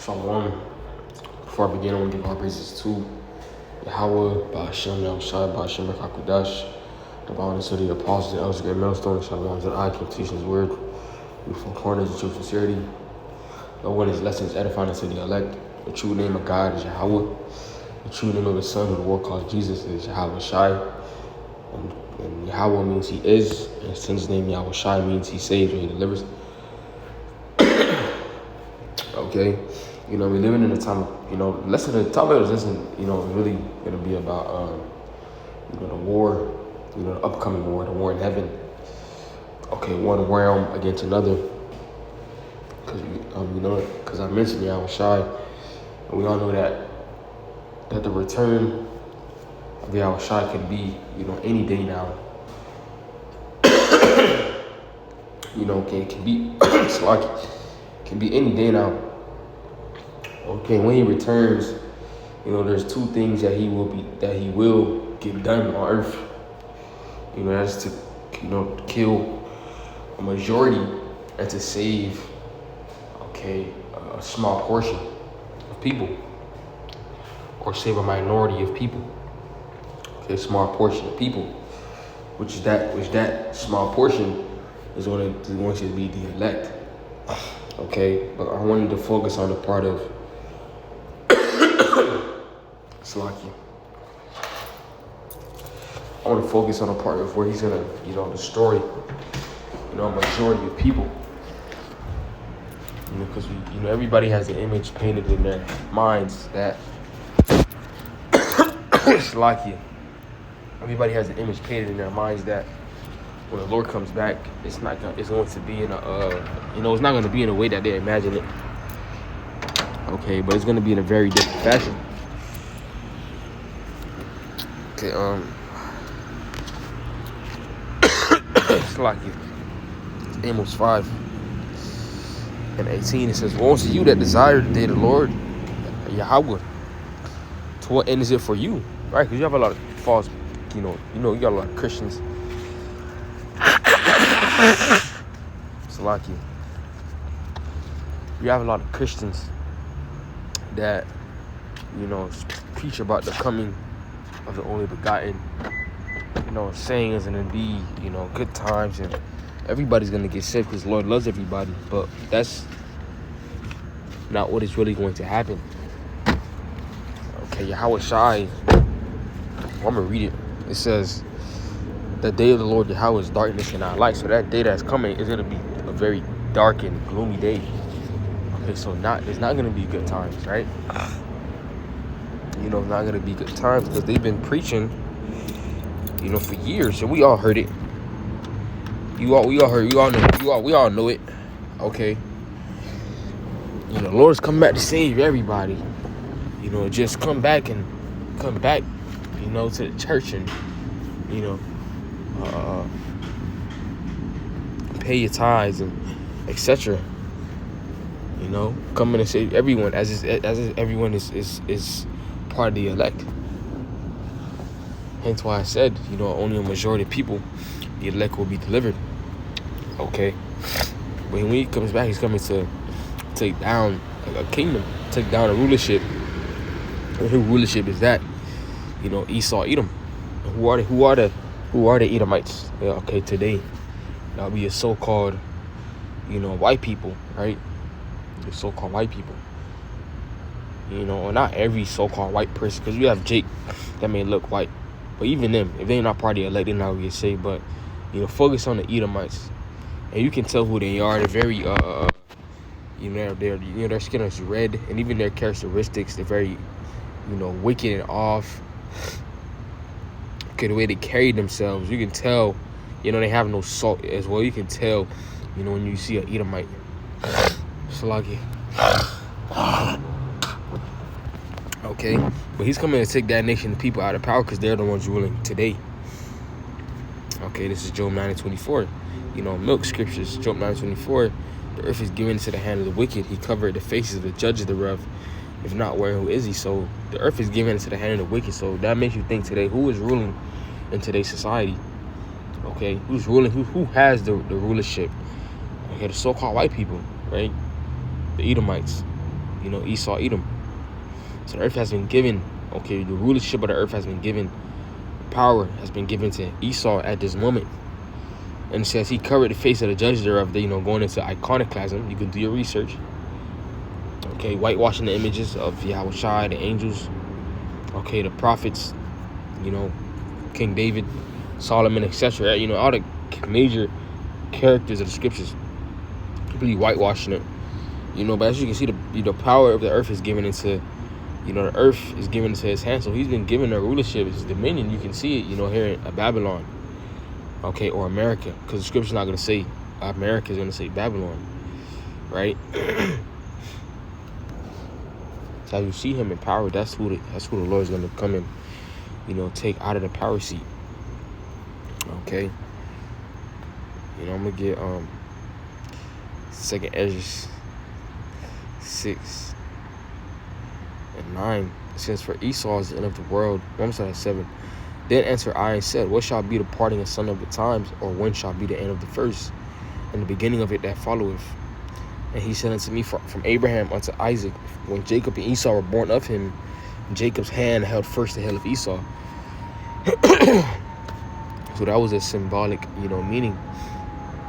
Shalom. Before I begin, I want to give all praises to Yahweh, Ba'ashem, Yahushai, Ba'ashem, B'chakodash, the boundless of the apostles, the elders, the great millstone, Shalom, that I can teach his word, beautiful corners of true sincerity. No one is lessons edifying unto the elect. The true name of God is Yahweh. The true name of his son, who the world calls Jesus, is Yahweh Shai. And Yahweh means he is, and his son's name Yahweh Shai means he saves or he delivers. Okay, we're living in a time, the topic isn't, really going to be about, the war, the upcoming war, the war in heaven. Okay, one realm against another. Because I mentioned Yahweh Shai, and we all know that the return of Yahweh Shai can be, any day now. Can be, can be any day now. Okay, when he returns, there's two things that he will get done on earth. That's to, kill a majority and to save, a small portion of people, or save a minority of people. Okay, a small portion of people, which that small portion is going to be the elect. Okay, but I wanted to focus on the part of Salaki. I want to focus on the part of where he's gonna, destroy, a majority of people. Because everybody has an image painted in their minds that Salaki. Everybody has an image painted in their minds that when the Lord comes back, it's going to be in it's not going to be in a way that they imagine it. Okay, but it's going to be in a very different fashion. Okay, it's like Amos 5 and 18. It says, "Woe unto you that desire the day of the Lord, Yahweh. To what end is it for you?" Right? Because you have a lot of false, you got a lot of Christians. Salaki. You have a lot of Christians that, preach about the coming of the only begotten, saying is going to be, good times and everybody's going to get saved because the Lord loves everybody. But that's not what is really going to happen. Okay, Yahweh Shai, I'm going to read it. It says, "The day of the Lord Yahweh is darkness and not light." So that day that's coming is going to be a very dark and gloomy day. Okay, so it's not going to be good times, right? Not going to be good times because they've been preaching, for years, and we all heard it. We all know it. Okay. The Lord's come back to save everybody. Just come back, to the church and, pay your tithes and etc. Come in and save everyone as if everyone is part of the elect. Hence why I said, only a majority of people, the elect, will be delivered. Okay. But when he comes back, he's coming to take down a kingdom, take down a rulership. And whose rulership is that? Esau, Edom. Who are the Edomites? Yeah, okay, today that'll be a so-called, white people, right? The so-called white people. Or not every so-called white person, because you have Jake that may look white, but even them, if they're not part of the elect, they're not gonna get saved. But focus on the Edomites, and you can tell who they are. They're very their skin is red, and even their characteristics, they're very wicked and off. Okay, the way they carry themselves, you can tell. They have no salt as well. You can tell, when you see an Edomite. Salaki. Okay, but he's coming to take that nation of people out of power because they're the ones ruling today. Okay, this is Job 9:24. Milk scriptures. Job 9:24. "The earth is given into the hand of the wicked. He covered the faces of the judges thereof. If not, where who is he?" So the earth is given into the hand of the wicked. So that makes you think today, who is ruling in today's society? Okay, who's ruling? Who has the rulership? Okay, the so-called white people, right? The Edomites. Esau, Edom. So the earth has been given, okay, the rulership of the earth has been given, power has been given to Esau at this moment. And it says he covered the face of the judges thereof, going into iconoclasm. You can do your research. Okay, whitewashing the images of Yahweh Shai, the angels, okay, the prophets, King David, Solomon, etc. All the major characters of the scriptures. Completely whitewashing it. But as you can see, the power of the earth is given into, the earth is given into his hand. So he's been given the rulership, his dominion. You can see it, here in Babylon, okay, or America, because the scripture's not going to say America, is going to say Babylon, right? So as you see him in power, that's who the Lord is going to come and, take out of the power seat. Okay. I'm going to get 2nd Esdras 6 and 9. It says, for Esau is the end of the world. I'm sorry, 7. Then answered I and said, what shall be the parting asunder of the times, or when shall be the end of the first, and the beginning of it that followeth? And he said unto me, from Abraham unto Isaac, when Jacob and Esau were born of him, Jacob's hand held first the heel of Esau. So that was a symbolic, meaning.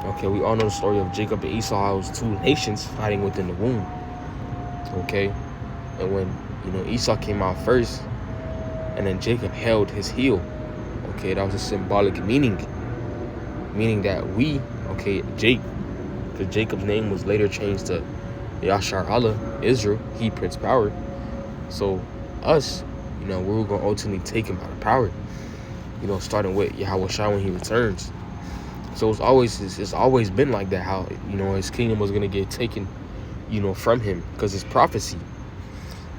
Okay, we all know the story of Jacob and Esau. How it was two nations fighting within the womb. Okay, and when Esau came out first, and then Jacob held his heel. Okay, that was a symbolic meaning that because Jacob's name was later changed to Yashar Allah, Israel, he Prince Power. So us, we were gonna ultimately take him out of power. Starting with Yahweh Shai when he returns. So it's always been like that. How his kingdom was gonna get taken, from him, because his prophecy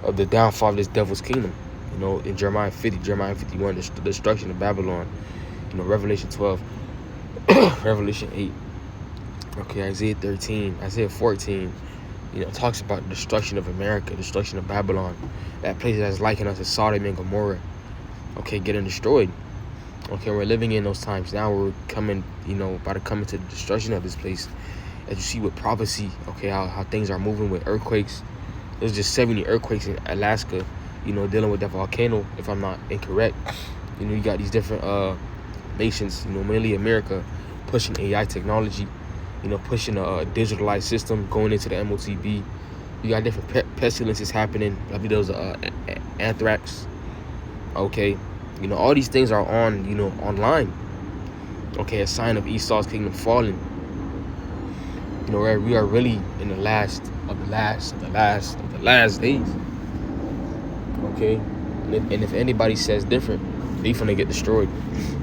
of the downfall of this devil's kingdom. In Jeremiah 50, Jeremiah 51, the destruction of Babylon. Revelation 12, Revelation 8. Okay, Isaiah 13, Isaiah 14. Talks about the destruction of America, destruction of Babylon. That place that's likened unto Sodom and Gomorrah. Okay, getting destroyed. Okay, we're living in those times now. We're coming, about to come into the destruction of this place. As you see with prophecy, okay, how things are moving with earthquakes. There's just 70 earthquakes in Alaska, dealing with that volcano, if I'm not incorrect. You got these different nations, mainly America, pushing AI technology, pushing a digitalized system, going into the MOTB. You got different pestilences happening. I believe there was anthrax. Okay. All these things are on, online. Okay, a sign of Esau's kingdom falling. Where we are really in the last of the last days. Okay, and if anybody says different, they finna get destroyed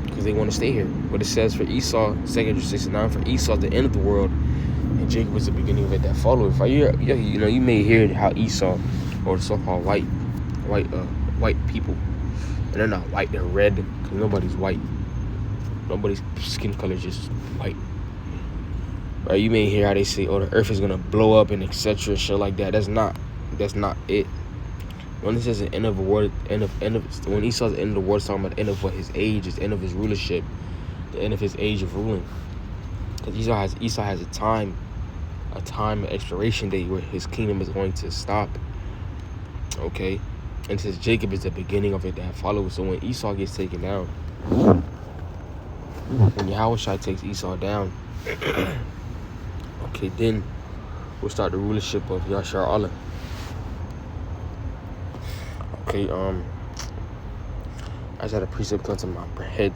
because they want to stay here. But it says for Esau, 2nd Esdras 69, for Esau the end of the world, and Jacob was the beginning of it that followed. You may hear how Esau, or the so-called white people. And they're not white, they're red, because nobody's white. Nobody's skin color is just white. Right? You may hear how they say, the earth is going to blow up and etc. Shit like that. That's not it. When it says the end of the world, when Esau's the end of the world, it's talking about the end of his age, the end of his rulership, the end of his age of ruling. Because Esau has a time expiration date where his kingdom is going to stop. Okay? And since Jacob is the beginning of it that follows, so when Esau gets taken down, when Yahweh Shai takes Esau down, okay, then we'll start the rulership of Yashar Allah. Okay, I just had a precept come to my head.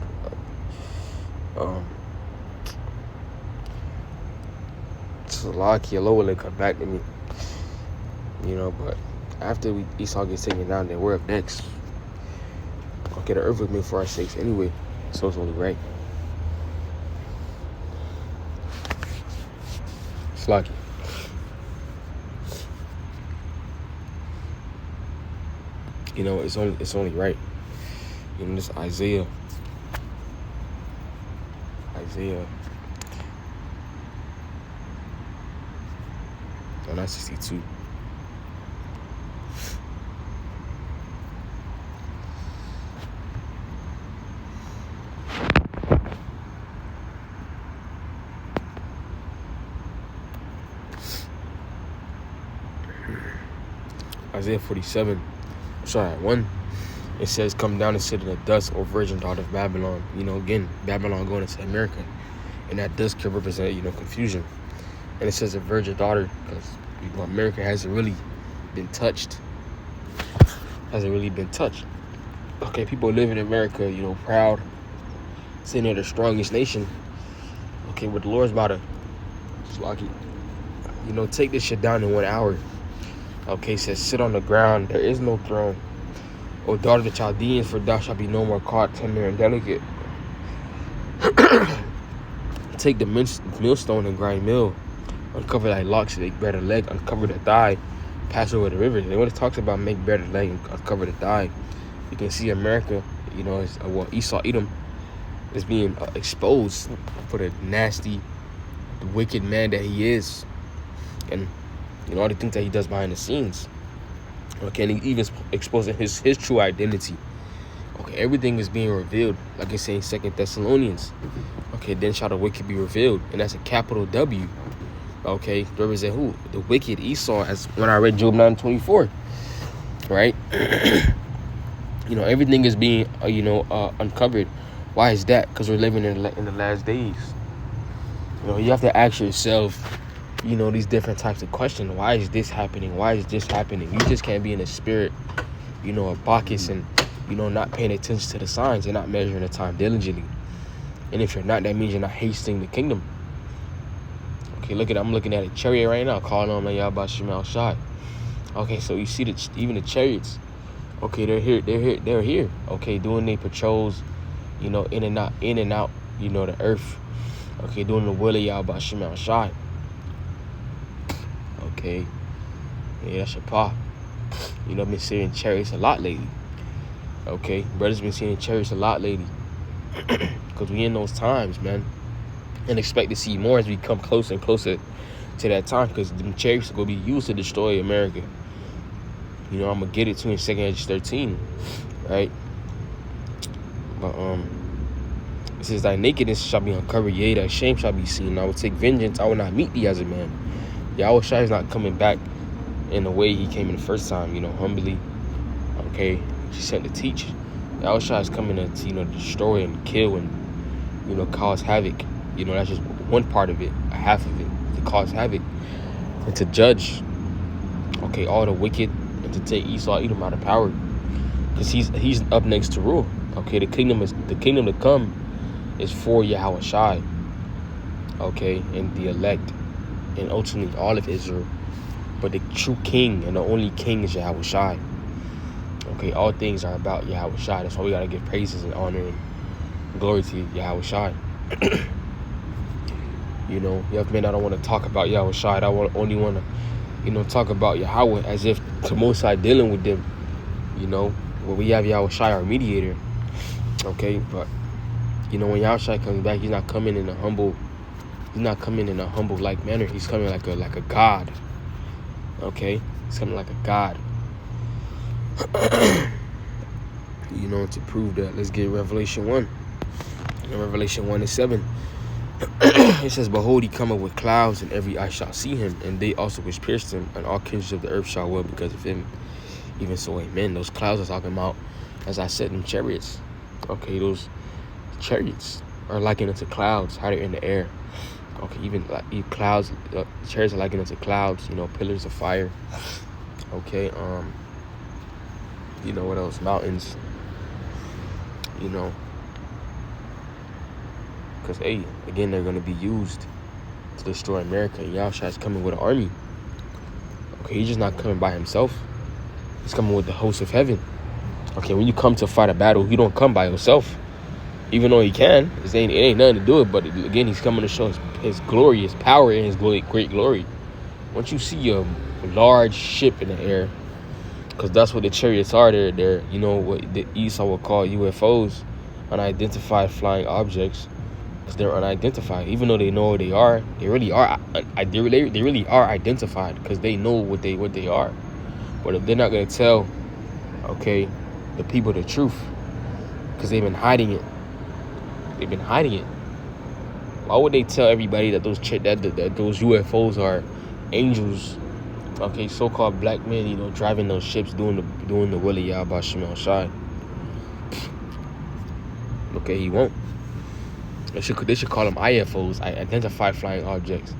Salaki Allah will come back to me. But after Esau gets taken down, then we're up next. Okay, the earth was made for our sakes anyway, so it's only right. Salaki. It's only right. This Isaiah 962. Isaiah 47, sorry, 1, it says, come down and sit in the dust, O virgin daughter of Babylon. Again, Babylon going into America. And that dust could represent, confusion. And it says a virgin daughter because, America hasn't really been touched. Okay, people live in America, proud, saying they're the strongest nation. Okay, but the Lord's about to, take this shit down in 1 hour. Okay, it says, sit on the ground, there is no throne. O daughter of the Chaldeans, for thou shalt be no more caught tender and delicate. Take the millstone and grind meal. Uncover thy locks, make bare the leg, uncover the thigh, pass over the river. And when it talks about make bare the leg and uncover the thigh, you can see America, Esau, Edom, is being exposed for the nasty, wicked man that he is. And, all the things that he does behind the scenes. Okay, and he even exposing his true identity. Okay, everything is being revealed, like it's saying 2 Thessalonians. Okay, then shall the wicked be revealed, and that's a capital W. Okay, represent who? The wicked Esau, as when I read Job 9:24. Right? Everything is being uncovered. Why is that? Because we're living in the last days. You have to ask yourself, these different types of questions. Why is this happening? Why is this happening? You just can't be in the spirit, of Bacchus and, not paying attention to the signs and not measuring the time diligently. And if you're not, that means you're not hastening the kingdom. Okay, I'm looking at a chariot right now, calling on Yahweh Shema Shai. Okay, so you see even the chariots. Okay, they're here. Okay, doing their patrols, in and out, the earth. Okay, doing the will of Yahweh Shema Shai. Okay, yeah, that's your pa. I've been seeing chariots a lot lately. Okay, brothers been seeing chariots a lot lately. Because we in those times, man. And expect to see more as we come closer and closer to that time. Because the chariots are going to be used to destroy America. I'm going to get it to in 2 Edge 13. Right? But, it says, thy nakedness shall be uncovered, yea, thy shame shall be seen. I will take vengeance, I will not meet thee as a man. Yahweh Shai is not coming back in the way he came in the first time, humbly. Okay, he sent to teach. Yahweh Shai is coming to, destroy and kill and, cause havoc. That's just one part of it, a half of it, to cause havoc and to judge, okay, all the wicked and to take Esau, Edom out of power, because he's up next to rule. Okay, the kingdom to come is for Yahweh Shai. Okay, and the elect, and ultimately all of Israel. But the true king and the only king is Yahweh Shai. Okay, all things are about Yahweh Shai. That's why we gotta give praises and honor and glory to Yahweh Shai. You have men that don't want to talk about Yahweh Shai. I only want to, talk about Yahweh as if the Most High dealing with them. When we have Yahweh Shai, our mediator. Okay, but when Yahweh Shai comes back, he's not coming in a humble like manner. He's coming like a God. Okay, he's coming like a God. To prove that, let's get Revelation 1. In Revelation 1:7, it says, behold, he cometh with clouds, and every eye shall see him, and they also which pierced him, and all kindreds of the earth shall wail because of him. Even so, amen. Those clouds are talking about, as I said, them chariots. Okay, those chariots are likened unto clouds, how they're in the air. Okay, even like clouds, chariots are likened unto clouds, pillars of fire. Okay, what else? Mountains. Because, hey, again, they're going to be used to destroy America. And Yahshua is coming with an army. Okay, he's just not coming by himself. He's coming with the host of heaven. Okay, when you come to fight a battle, you don't come by yourself. Even though he can. It ain't nothing to do it. But, again, he's coming to show his glory, his power, and his great glory. Once you see a large ship in the air, because that's what the chariots are. They're what the Esau will call UFOs, unidentified flying objects. Because they're unidentified, even though they know what they are, they really are. They really are identified because they know what they are. But if they're not gonna tell, okay, the people the truth, because they've been hiding it. Why would they tell everybody that those UFOs are angels Okay, so-called black men, you know, driving those ships, doing the will of Yahweh Shemel Shai. Okay, he won't. They should call them IFOs, identified flying objects.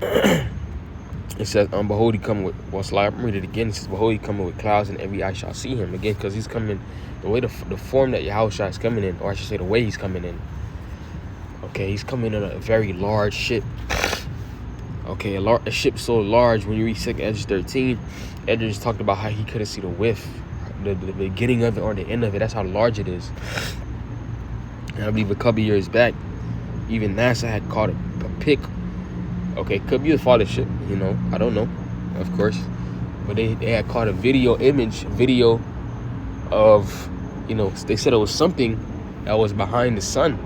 It says, behold, he coming with, I'm read it again. It says, behold, he coming with clouds, and every eye shall see him. Again, because he's coming, the form that Yahushua is coming in, or I should say the way he's coming in. Okay, he's coming in a very large ship. Okay, a ship so large, when you read 2 Esdras 13, Esdras talked about how he couldn't see the width, the beginning of it or the end of it. That's how large it is. And I believe a couple years back, even NASA had caught a pic. Okay, could be a father ship, you know, I don't know, of course. But they had caught a video of, you know, they said it was something that was behind the sun.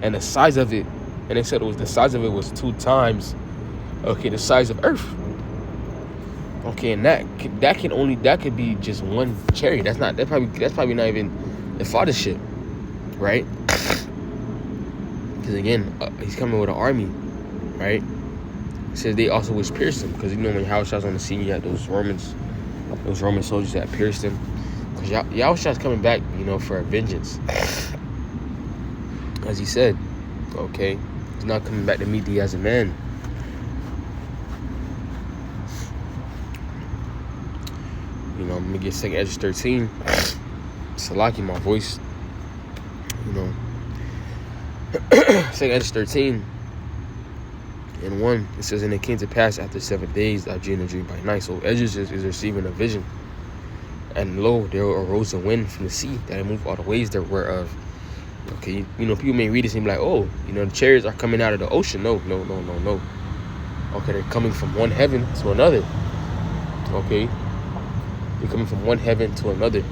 And the size of it, and they said the size of it was 2 times, okay, the size of Earth. Okay, and that could be just one chariot. That's probably not even the father ship, right? Because again, he's coming with an army, right? It says they also was pierced him, because you know when Yahushua was on the scene, you had those Roman soldiers that pierced him. Because Yahushua's coming back, you know, for a vengeance, as he said. Okay, he's not coming back to meet thee as a man. You know, I'm gonna get 2 Esdras 13. Salaki, my voice. You know, 2 Esdras 13 and 1, it says, and it came to pass after 7 days, I dreamed a dream by night. So Esdras is receiving a vision. And lo, there arose a wind from the sea that moved all the ways there were of. Okay, you know, people may read this and be like, oh, you know, the chariots are coming out of the ocean. No. Okay, they're coming from one heaven to another. Okay, they're coming from one heaven to another.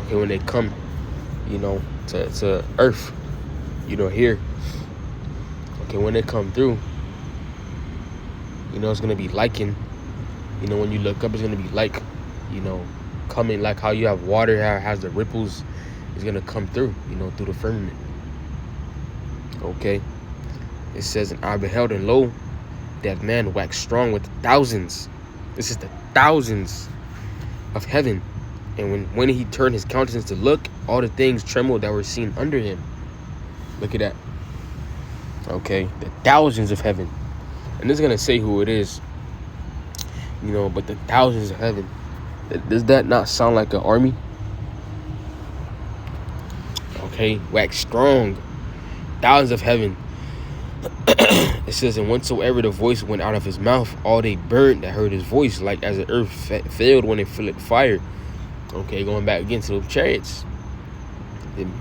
Okay, when they come, you know, to earth, you know, here. Okay, when they come through, you know, it's going to be likened, you know, when you look up, it's going to be like, you know, coming like how you have water, how it has the ripples, is going to come through, you know, through the firmament. Okay, it says, and I beheld, and lo, that man waxed strong with thousands. This is the thousands of heaven. And when he turned his countenance to look, all the things trembled that were seen under him. Look at that. Okay, the thousands of heaven. And it's going to say who it is, you know, but the thousands of heaven. Does that not sound like an army? Okay, wax strong, thousands of heaven. It says, and whensoever the voice went out of his mouth, all they burned that heard his voice, like as the earth failed when it filled fire. Okay, going back again to them chariots.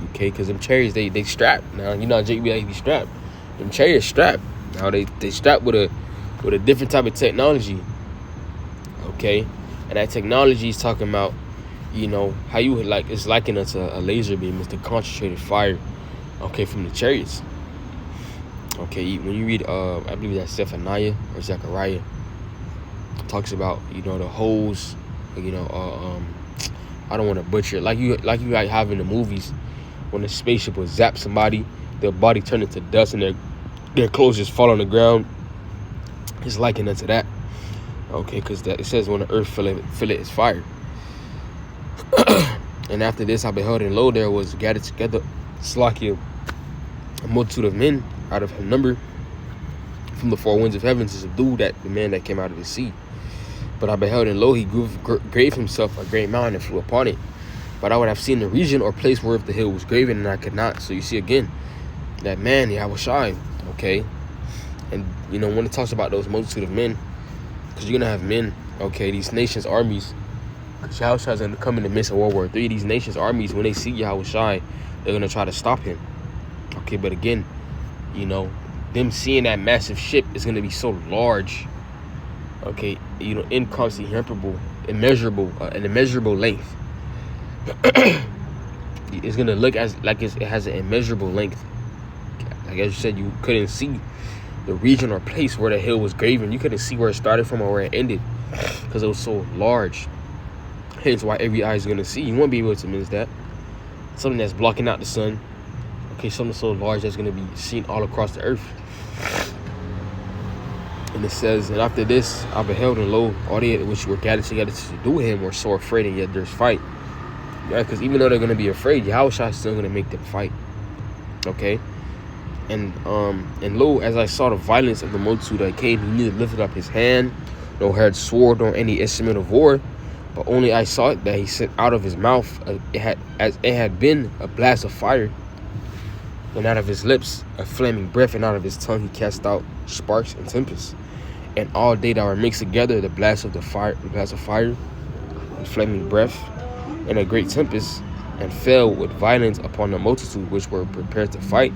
Okay, because them chariots, they strapped. Now, you know, Jake be like, be strapped. Them chariots strapped. Now they strapped with a different type of technology. Okay, and that technology is talking about, you know, how you like, it's likened us a laser beam. It's the concentrated fire, okay, from the chariots. Okay, when you read, I believe that's Zephaniah or Zechariah, it talks about, you know, the holes, you know, I don't want to butcher it, like you have in the movies, when the spaceship will zap somebody, their body turn into dust and their clothes just fall on the ground. It's likened unto that. Okay, because it says when the earth fill it is fire. And after this I beheld, and lo, there was gathered together Slakia, a multitude of men out of her number from the four winds of heaven to subdue the man that came out of the sea. But I beheld, and lo, he graved himself a great mountain and flew upon it. But I would have seen the region or place whereof the hill was graven, and I could not. So you see again, that man, Yahushua, okay? And, you know, when it talks about those multitude of men, because you're going to have men, okay, these nations' armies, because Yahushua is going to come in the midst of World War III. These nations' armies, when they see Yahushua, they're going to try to stop him. Okay, but again, you know, them seeing that massive ship is going to be so large, okay, you know, incomprehensible, immeasurable, an immeasurable length. It's going to look like it has an immeasurable length. Like as you said, you couldn't see the region or place where the hill was graven. You couldn't see where it started from or where it ended, because it was so large. Hence why every eye is going to see. You won't be able to miss that. Something that's blocking out the sun. Okay, something so large that's going to be seen all across the earth. And it says, and after this, I beheld, and lo, all they which were gathered together to do him were so afraid, and yet there's fight. Yeah, because even though they're going to be afraid, Yahushua is still going to make them fight. Okay? And lo, as I saw the violence of the multitude that came, he neither lifted up his hand, nor heard sword, nor any instrument of war, but only I saw it that he sent out of his mouth, as it had been a blast of fire, and out of his lips a flaming breath, and out of his tongue he cast out sparks and tempests. And all they that were mixed together, the blast of fire, and flaming breath, and a great tempest, and fell with violence upon the multitude which were prepared to fight,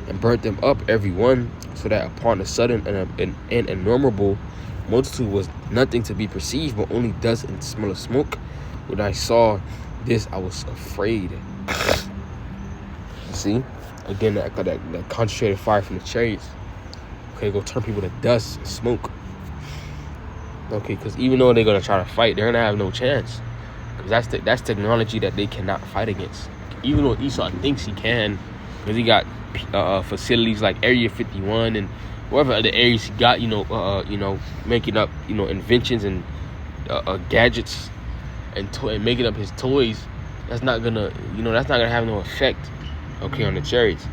and burnt them up every one, so that upon a sudden an innumerable multitude was nothing to be perceived, but only dust and smell of smoke. When I saw this, I was afraid. See, again, that concentrated fire from the chariots, okay, go turn people to dust and smoke. Okay, because even though they're gonna try to fight, they're gonna have no chance, because that's technology that they cannot fight against. Even though Esau thinks he can, because he got facilities like Area 51 and whatever other areas he got, making up, inventions and gadgets and making up his toys. That's not gonna have no effect, okay, on the chariots.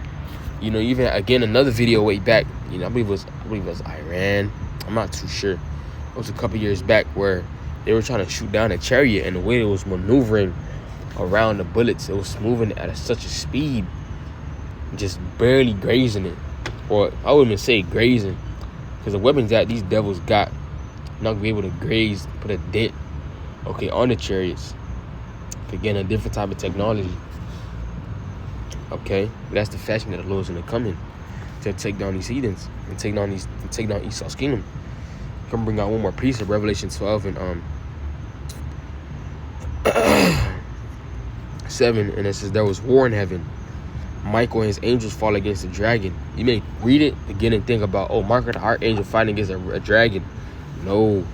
Even again, another video way back, I believe it was Iran. I'm not too sure. It was a couple years back where they were trying to shoot down a chariot, and the way it was maneuvering around the bullets, it was moving at such a speed, just barely grazing it. Or I wouldn't even say grazing, because the weapons that these devils got, not gonna be able to graze, put a dent, okay, on the chariots. Again, a different type of technology. Okay, but that's the fashion that the Lord's gonna come in to take down these heathens and take down Esau's kingdom. Come bring out one more piece of Revelation 12 and 7, and it says there was war in heaven. Michael and his angels fall against the dragon. You may read it again and think about, oh, Michael the archangel fighting against a dragon. No.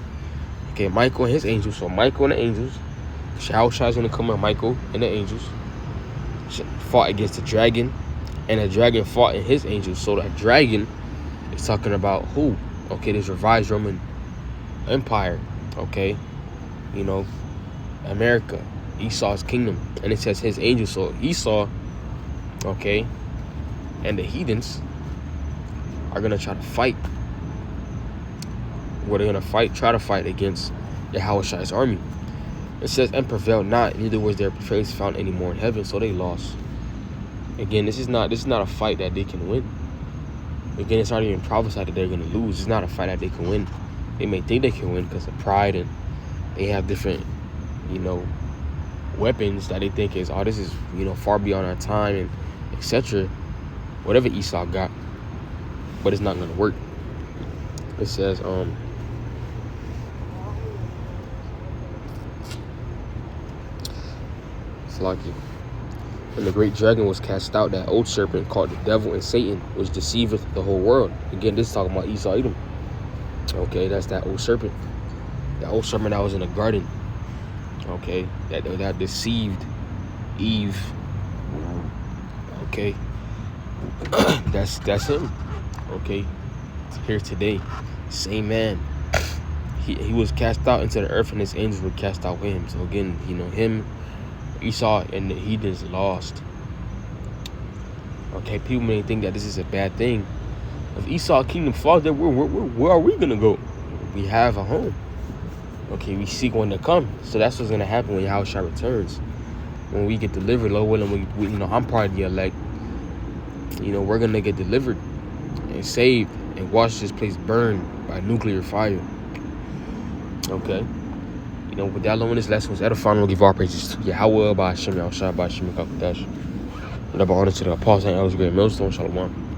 Okay, Michael and his angels. So Michael and the angels, Yahushua is going to come with Michael and the angels, fought against the dragon, and the dragon fought in his angels. So that dragon is talking about who? Okay, this revised Roman Empire. Okay, America, Esau's kingdom, and it says his angels. So Esau, okay, and the heathens are gonna try to fight. Where they're gonna try to fight against Yahushua's army. It says, and prevailed not, neither was their praise found anymore in heaven. So they lost. Again, this is not a fight that they can win. Again, it's not even prophesied that they're gonna lose. It's not a fight that they can win. They may think they can win because of pride, and they have different, weapons that they think is, this is, far beyond our time, and etc. Whatever Esau got, but it's not gonna work. It says, it's lucky. And the great dragon was cast out, that old serpent called the devil and Satan, which deceiveth the whole world. Again, this is talking about Esau Edom. Okay, that's that old serpent. That old serpent that was in the garden. Okay, that deceived Eve. Okay, that's him. Okay, here today, same man. He was cast out into the earth, and his angels were cast out with him. So again, him, Esau, and the heathens lost. Okay, people may think that this is a bad thing. If Esau's kingdom falls, then where are we gonna go? We have a home. Okay, we seek one to come. So that's what's gonna happen when Yahushua returns. When we get delivered, Lord willing, we I'm part of the elect. We're gonna get delivered and saved and watch this place burn by nuclear fire. Okay. With that alone, this lesson was edifying. We'll give our praises to Yahweh, by Hashem, Yahushua, by Hashem, Kakadash. And about honor to the apostles and elders, great millstone, Shalom.